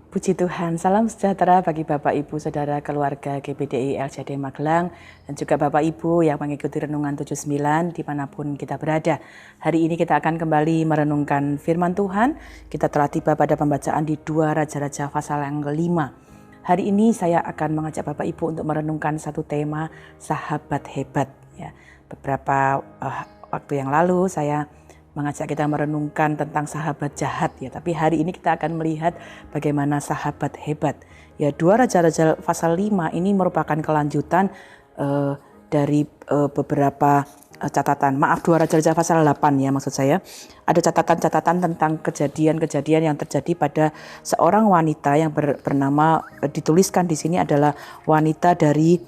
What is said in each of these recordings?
Puji Tuhan, salam sejahtera bagi Bapak Ibu Saudara keluarga GBDI LCD Magelang dan juga Bapak Ibu yang mengikuti Renungan 79 dimanapun kita berada. Hari ini kita akan kembali merenungkan firman Tuhan. Kita telah tiba pada pembacaan di 2 Raja-Raja pasal yang ke-5. Hari ini saya akan mengajak Bapak Ibu untuk merenungkan satu tema sahabat hebat. Ya, beberapa waktu yang lalu saya mengajak kita merenungkan tentang sahabat jahat ya, tapi hari ini kita akan melihat bagaimana sahabat hebat. Ya, 2 Raja-Raja pasal 5 ini merupakan kelanjutan dari beberapa catatan. Maaf, 2 Raja-Raja pasal 8 ya maksud saya. Ada catatan-catatan tentang kejadian-kejadian yang terjadi pada seorang wanita yang bernama, dituliskan di sini adalah wanita dari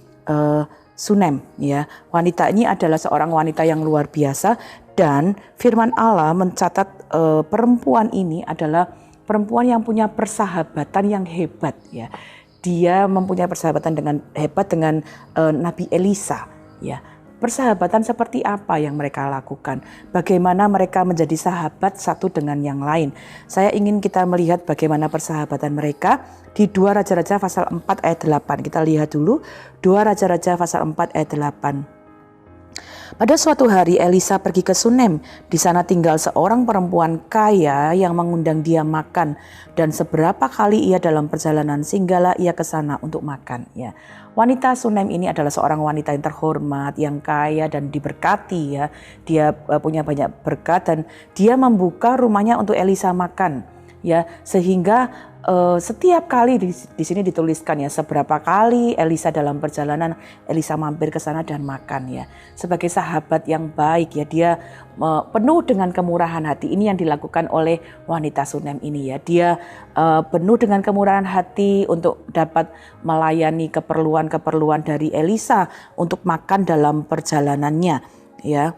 Sunem ya. Wanita ini adalah seorang wanita yang luar biasa. Dan firman Allah mencatat perempuan ini adalah perempuan yang punya persahabatan yang hebat ya. Dia mempunyai persahabatan dengan hebat dengan Nabi Elisa ya. Persahabatan seperti apa yang mereka lakukan? Bagaimana mereka menjadi sahabat satu dengan yang lain? Saya ingin kita melihat bagaimana persahabatan mereka di 2 Raja-Raja pasal 4 ayat 8. Kita lihat dulu 2 Raja-Raja pasal 4 ayat 8. Pada suatu hari Elisa pergi ke Sunem. Di sana tinggal seorang perempuan kaya yang mengundang dia makan. Dan seberapa kali ia dalam perjalanan singgahlah ia ke sana untuk makan. Ya. Wanita Sunem ini adalah seorang wanita yang terhormat, yang kaya dan diberkati. Ya. Dia punya banyak berkat dan dia membuka rumahnya untuk Elisa makan. Ya, sehingga setiap kali di sini dituliskan ya, seberapa kali Elisa dalam perjalanan Elisa mampir ke sana dan makan ya. Sebagai sahabat yang baik ya, dia penuh dengan kemurahan hati. Ini yang dilakukan oleh wanita Sunem ini ya. Dia penuh dengan kemurahan hati untuk dapat melayani keperluan-keperluan dari Elisa untuk makan dalam perjalanannya ya.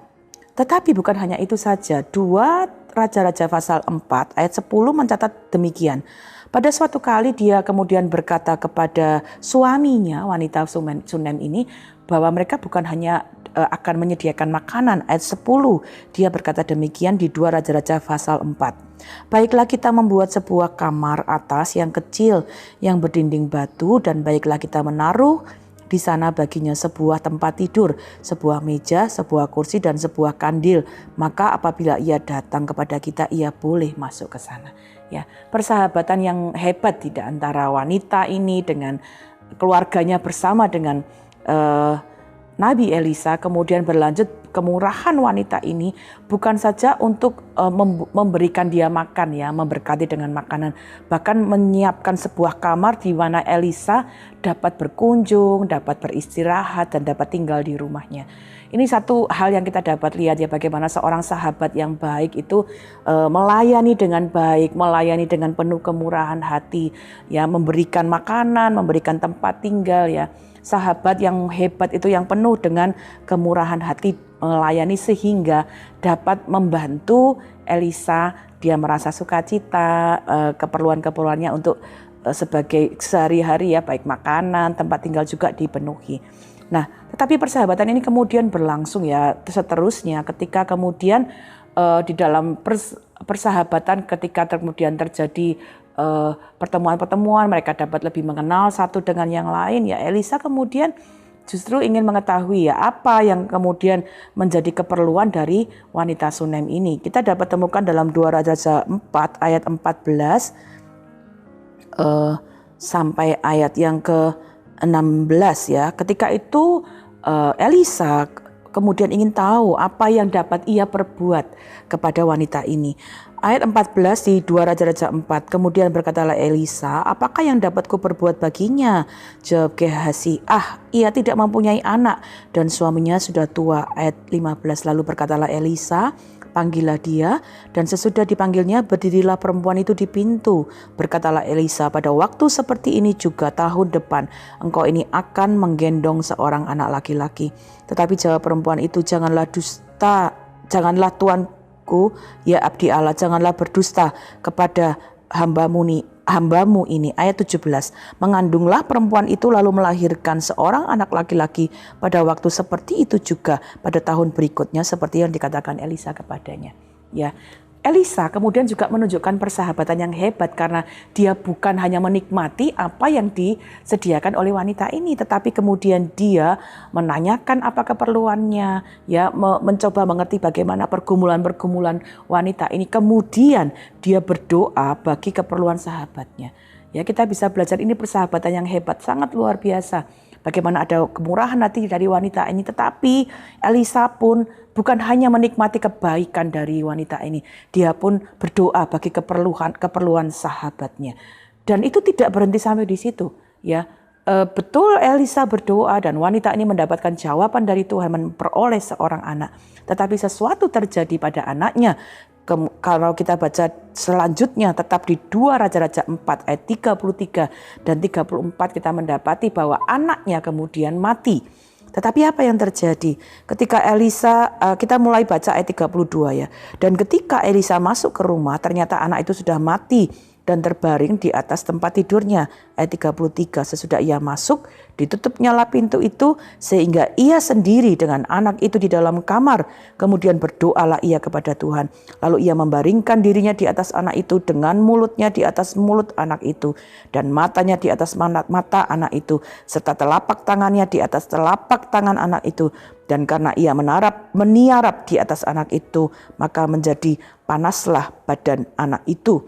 Tetapi bukan hanya itu saja. 2 Raja-Raja pasal 4 ayat 10 mencatat demikian. Pada suatu kali dia kemudian berkata kepada suaminya, wanita Sunem ini, bahwa mereka bukan hanya akan menyediakan makanan. Ayat 10 dia berkata demikian di 2 Raja-Raja pasal 4. Baiklah kita membuat sebuah kamar atas yang kecil yang berdinding batu, dan baiklah kita menaruh di sana baginya sebuah tempat tidur, sebuah meja, sebuah kursi dan sebuah kandil. Maka apabila ia datang kepada kita, ia boleh masuk ke sana. Ya, persahabatan yang hebat tidak antara wanita ini dengan keluarganya bersama dengan Nabi Elisa, kemudian berlanjut kemurahan wanita ini bukan saja untuk memberikan dia makan ya, memberkati dengan makanan, bahkan menyiapkan sebuah kamar di mana Elisa dapat berkunjung, dapat beristirahat dan dapat tinggal di rumahnya. Ini satu hal yang kita dapat lihat ya, bagaimana seorang sahabat yang baik itu melayani dengan baik, melayani dengan penuh kemurahan hati ya, memberikan makanan, memberikan tempat tinggal ya. Sahabat yang hebat itu yang penuh dengan kemurahan hati melayani sehingga dapat membantu Elisa. Dia merasa sukacita, keperluan-keperluannya untuk sebagai sehari-hari ya, baik makanan, tempat tinggal juga dipenuhi. Nah, tetapi persahabatan ini kemudian berlangsung ya seterusnya ketika kemudian di dalam persahabatan ketika kemudian terjadi pertemuan-pertemuan, mereka dapat lebih mengenal satu dengan yang lain ya. Elisa kemudian justru ingin mengetahui ya apa yang kemudian menjadi keperluan dari wanita Sunem ini. Kita dapat temukan dalam 2 Raja 4 ayat 14 sampai ayat yang ke-16 ya. Ketika itu Elisa kemudian ingin tahu apa yang dapat ia perbuat kepada wanita ini. Ayat 14 di 2 Raja-Raja 4. Kemudian berkatalah Elisa, apakah yang dapat kuperbuat baginya? Jawab Gehazi, ia tidak mempunyai anak dan suaminya sudah tua. Ayat 15. Lalu berkatalah Elisa, panggillah dia. Dan sesudah dipanggilnya, berdirilah perempuan itu di pintu. Berkatalah Elisa, pada waktu seperti ini juga tahun depan engkau ini akan menggendong seorang anak laki-laki. Tetapi jawab perempuan itu, janganlah dusta, janganlah tuanku ya abdi Allah, janganlah berdusta kepada hambamu ini. Ayat 17. Mengandunglah perempuan itu lalu melahirkan seorang anak laki-laki pada waktu seperti itu juga pada tahun berikutnya, seperti yang dikatakan Elisa kepadanya. Ya, Elisa kemudian juga menunjukkan persahabatan yang hebat karena dia bukan hanya menikmati apa yang disediakan oleh wanita ini, tetapi kemudian dia menanyakan apa keperluannya, ya, mencoba mengerti bagaimana pergumulan-pergumulan wanita ini. Kemudian dia berdoa bagi keperluan sahabatnya. Ya, kita bisa belajar ini persahabatan yang hebat, sangat luar biasa. Bagaimana ada kemurahan hati dari wanita ini, tetapi Elisa pun bukan hanya menikmati kebaikan dari wanita ini, dia pun berdoa bagi keperluan sahabatnya. Dan itu tidak berhenti sampai di situ, ya. Betul Elisa berdoa dan wanita ini mendapatkan jawaban dari Tuhan, memperoleh seorang anak. Tetapi sesuatu terjadi pada anaknya. Kalau kita baca selanjutnya tetap di 2 Raja-Raja 4 ayat 33 dan 34 kita mendapati bahwa anaknya kemudian mati. Tetapi apa yang terjadi? Ketika Elisa, kita mulai baca ayat 32 ya. Dan ketika Elisa masuk ke rumah ternyata anak itu sudah mati dan terbaring di atas tempat tidurnya. Ayat 33, sesudah ia masuk, ditutup nyala pintu itu sehingga ia sendiri dengan anak itu di dalam kamar. Kemudian berdoalah ia kepada Tuhan. Lalu ia membaringkan dirinya di atas anak itu dengan mulutnya di atas mulut anak itu dan matanya di atas mata anak itu serta telapak tangannya di atas telapak tangan anak itu. Dan karena ia meniarap di atas anak itu, maka menjadi panaslah badan anak itu.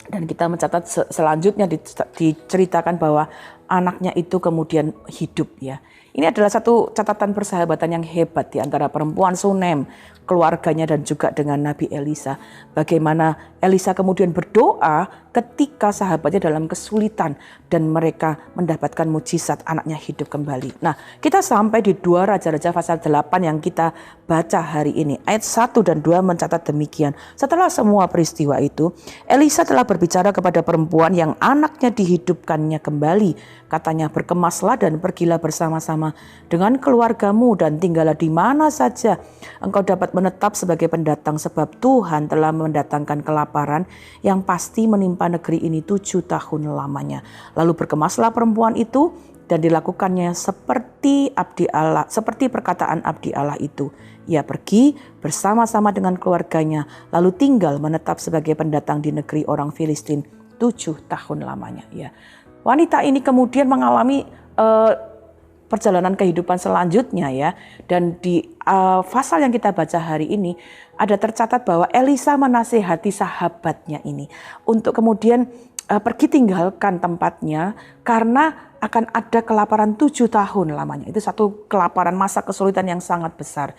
Dan kita mencatat selanjutnya diceritakan bahwa anaknya itu kemudian hidup, ya. Ini adalah satu catatan persahabatan yang hebat di antara perempuan Sunem, keluarganya dan juga dengan Nabi Elisa. Bagaimana Elisa kemudian berdoa ketika sahabatnya dalam kesulitan dan mereka mendapatkan mujizat anaknya hidup kembali. Nah, kita sampai di 2 Raja-Raja pasal 8 yang kita baca hari ini. Ayat 1 dan 2 mencatat demikian. Setelah semua peristiwa itu, Elisa telah berbicara kepada perempuan yang anaknya dihidupkannya kembali. Katanya, berkemaslah dan pergilah bersama-sama dengan keluargamu dan tinggallah di mana saja engkau dapat menetap sebagai pendatang, sebab Tuhan telah mendatangkan kelaparan yang pasti menimpa negeri ini 7 tahun lamanya. Lalu berkemaslah perempuan itu dan dilakukannya seperti abdi Allah, seperti perkataan abdi Allah itu. Ia pergi bersama-sama dengan keluarganya lalu tinggal menetap sebagai pendatang di negeri orang Filistin 7 tahun lamanya, ya. Wanita ini kemudian mengalami perjalanan kehidupan selanjutnya, ya. Dan di pasal yang kita baca hari ini ada tercatat bahwa Elisa menasihati sahabatnya ini untuk kemudian pergi tinggalkan tempatnya karena akan ada kelaparan 7 tahun lamanya. Itu satu kelaparan, masa kesulitan yang sangat besar.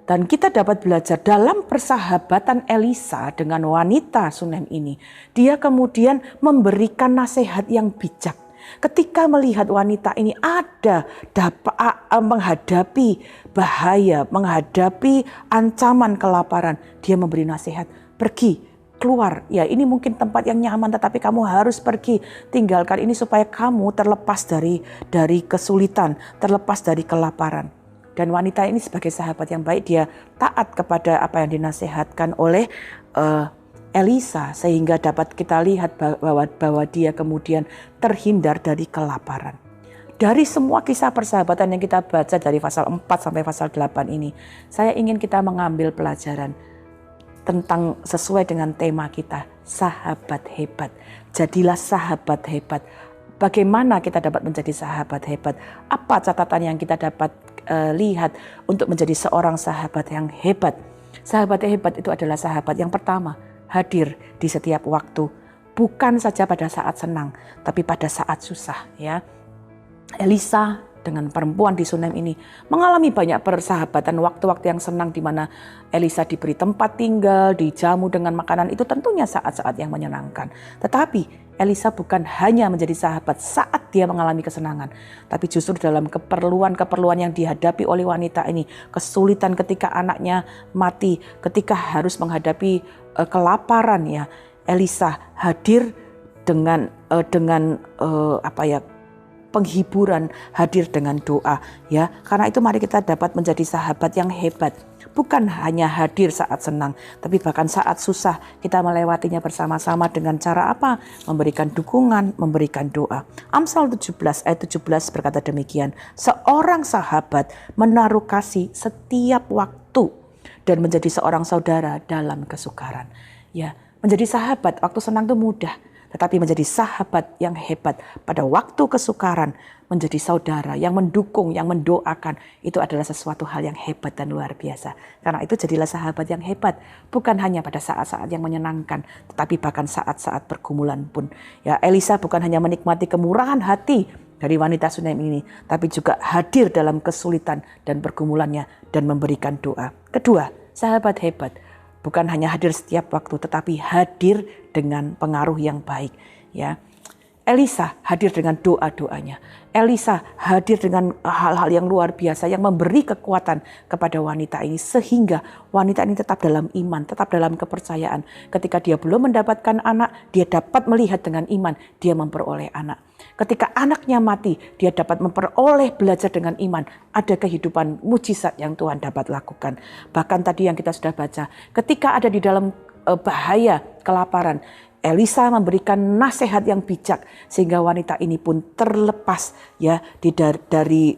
Dan kita dapat belajar dalam persahabatan Elisa dengan wanita Sunem ini. Dia kemudian memberikan nasihat yang bijak. Ketika melihat wanita ini menghadapi bahaya, menghadapi ancaman kelaparan, dia memberi nasihat, pergi, keluar. Ya, ini mungkin tempat yang nyaman, tetapi kamu harus pergi, tinggalkan ini supaya kamu terlepas dari kesulitan, terlepas dari kelaparan. Dan wanita ini sebagai sahabat yang baik, dia taat kepada apa yang dinasihatkan oleh Elisa, sehingga dapat kita lihat bahwa dia kemudian terhindar dari kelaparan. Dari semua kisah persahabatan yang kita baca dari pasal 4 sampai pasal 8 ini, saya ingin kita mengambil pelajaran tentang sesuai dengan tema kita, sahabat hebat. Jadilah sahabat hebat. Bagaimana kita dapat menjadi sahabat hebat? Apa catatan yang kita dapat lihat untuk menjadi seorang sahabat yang hebat? Sahabat yang hebat itu adalah sahabat yang pertama, hadir di setiap waktu, bukan saja pada saat senang, tapi pada saat susah, ya. Elisa dengan perempuan di Sunem ini mengalami banyak persahabatan, waktu-waktu yang senang di mana Elisa diberi tempat tinggal, dijamu dengan makanan, itu tentunya saat-saat yang menyenangkan. Tetapi Elisa bukan hanya menjadi sahabat saat dia mengalami kesenangan, tapi justru dalam keperluan-keperluan yang dihadapi oleh wanita ini, kesulitan ketika anaknya mati, ketika harus menghadapi kelaparan, ya, Elisa hadir dengan penghiburan, hadir dengan doa, ya. Karena itu mari kita dapat menjadi sahabat yang hebat. Bukan hanya hadir saat senang, tapi bahkan saat susah kita melewatinya bersama-sama dengan cara apa? Memberikan dukungan, memberikan doa. Amsal 17 ayat 17 berkata demikian, seorang sahabat menaruh kasih setiap waktu dan menjadi seorang saudara dalam kesukaran. Ya, menjadi sahabat waktu senang itu mudah, tetapi menjadi sahabat yang hebat pada waktu kesukaran, menjadi saudara yang mendukung, yang mendoakan, itu adalah sesuatu hal yang hebat dan luar biasa. Karena itu jadilah sahabat yang hebat, bukan hanya pada saat-saat yang menyenangkan, tetapi bahkan saat-saat pergumulan pun. Ya, Elisa bukan hanya menikmati kemurahan hati dari wanita Sunem ini, tapi juga hadir dalam kesulitan dan pergumulannya dan memberikan doa. Kedua, sahabat hebat bukan hanya hadir setiap waktu, tetapi hadir dengan pengaruh yang baik. Ya, Elisa hadir dengan doa-doanya. Elisa hadir dengan hal-hal yang luar biasa yang memberi kekuatan kepada wanita ini sehingga wanita ini tetap dalam iman, tetap dalam kepercayaan. Ketika dia belum mendapatkan anak, dia dapat melihat dengan iman, dia memperoleh anak. Ketika anaknya mati, dia dapat memperoleh belajar dengan iman. Ada kehidupan mujizat yang Tuhan dapat lakukan. Bahkan tadi yang kita sudah baca, ketika ada di dalam bahaya kelaparan, Elisa memberikan nasihat yang bijak sehingga wanita ini pun terlepas ya dari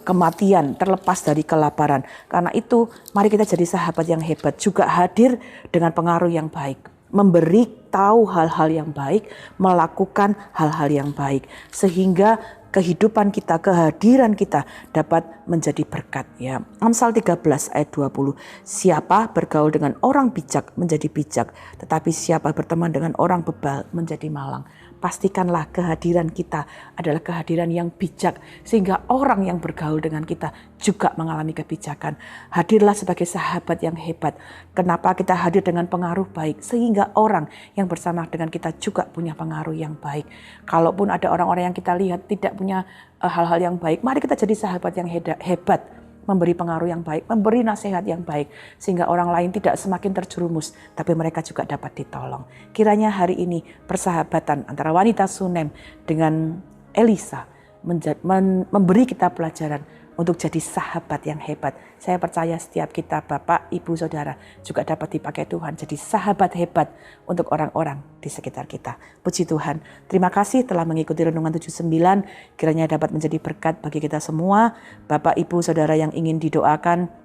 kematian, terlepas dari kelaparan. Karena itu mari kita jadi sahabat yang hebat, juga hadir dengan pengaruh yang baik, memberi tahu hal-hal yang baik, melakukan hal-hal yang baik sehingga kehidupan kita, kehadiran kita dapat menjadi berkat ya. Amsal 13 ayat 20. Siapa bergaul dengan orang bijak menjadi bijak, tetapi siapa berteman dengan orang bebal menjadi malang. Pastikanlah kehadiran kita adalah kehadiran yang bijak sehingga orang yang bergaul dengan kita juga mengalami kebijakan. Hadirlah sebagai sahabat yang hebat. Kenapa kita hadir dengan pengaruh baik? Sehingga orang yang bersama dengan kita juga punya pengaruh yang baik. Kalaupun ada orang-orang yang kita lihat tidak punya hal-hal yang baik, mari kita jadi sahabat yang hebat, memberi pengaruh yang baik, memberi nasihat yang baik, sehingga orang lain tidak semakin terjerumus, tapi mereka juga dapat ditolong. Kiranya hari ini persahabatan antara wanita Sunem dengan Elisa memberi kita pelajaran untuk jadi sahabat yang hebat. Saya percaya setiap kita, Bapak, Ibu, Saudara, juga dapat dipakai Tuhan jadi sahabat hebat untuk orang-orang di sekitar kita. Puji Tuhan. Terima kasih telah mengikuti Renungan 79. Kiranya dapat menjadi berkat bagi kita semua. Bapak, Ibu, Saudara yang ingin didoakan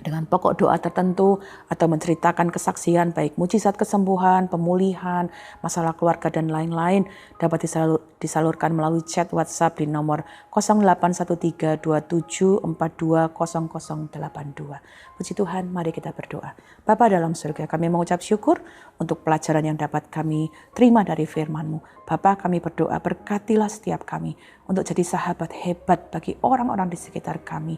dengan pokok doa tertentu atau menceritakan kesaksian baik mujizat kesembuhan, pemulihan, masalah keluarga dan lain-lain dapat disalurkan melalui chat WhatsApp di nomor 081327420082. Puji Tuhan, mari kita berdoa. Bapa dalam surga, kami mengucap syukur untuk pelajaran yang dapat kami terima dari firman-Mu. Bapa, kami berdoa berkatilah setiap kami untuk jadi sahabat hebat bagi orang-orang di sekitar kami.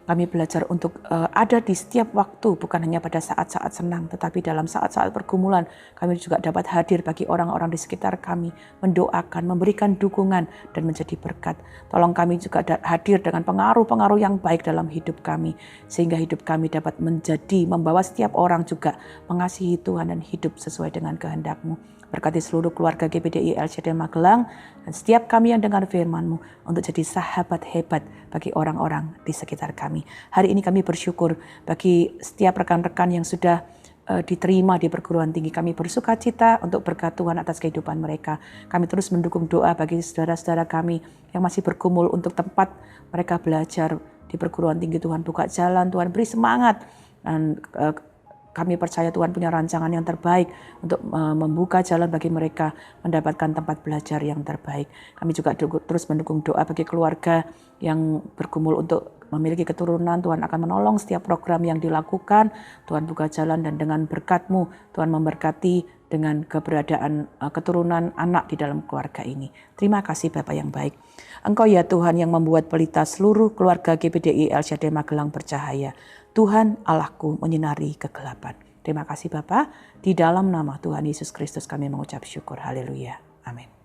Kami belajar untuk ada di setiap waktu, bukan hanya pada saat-saat senang, tetapi dalam saat-saat pergumulan kami juga dapat hadir bagi orang-orang di sekitar kami, mendoakan, memberikan dukungan, dan menjadi berkat. Tolong kami juga hadir dengan pengaruh-pengaruh yang baik dalam hidup kami, sehingga hidup kami dapat membawa setiap orang juga mengasihi Tuhan dan hidup sesuai dengan kehendak-Mu. Berkati seluruh keluarga GBDI LCD Magelang dan setiap kami yang dengar firman-Mu untuk jadi sahabat hebat bagi orang-orang di sekitar kami. Hari ini kami bersyukur bagi setiap rekan-rekan yang sudah diterima di perguruan tinggi. Kami bersuka cita untuk berkat Tuhan atas kehidupan mereka. Kami terus mendukung doa bagi saudara-saudara kami yang masih bergumul untuk tempat mereka belajar di perguruan tinggi. Tuhan buka jalan, Tuhan beri semangat, dan kami percaya Tuhan punya rancangan yang terbaik untuk membuka jalan bagi mereka mendapatkan tempat belajar yang terbaik. Kami juga terus mendukung doa bagi keluarga yang bergumul untuk memiliki keturunan. Tuhan akan menolong setiap program yang dilakukan. Tuhan buka jalan, dan dengan berkat-Mu Tuhan memberkati dengan keberadaan keturunan anak di dalam keluarga ini. Terima kasih Bapa yang baik. Engkau ya Tuhan yang membuat pelita seluruh keluarga GBDI LCD Magelang bercahaya. Tuhan Allahku menyinari kegelapan. Terima kasih Bapa. Di dalam nama Tuhan Yesus Kristus kami mengucap syukur. Haleluya. Amin.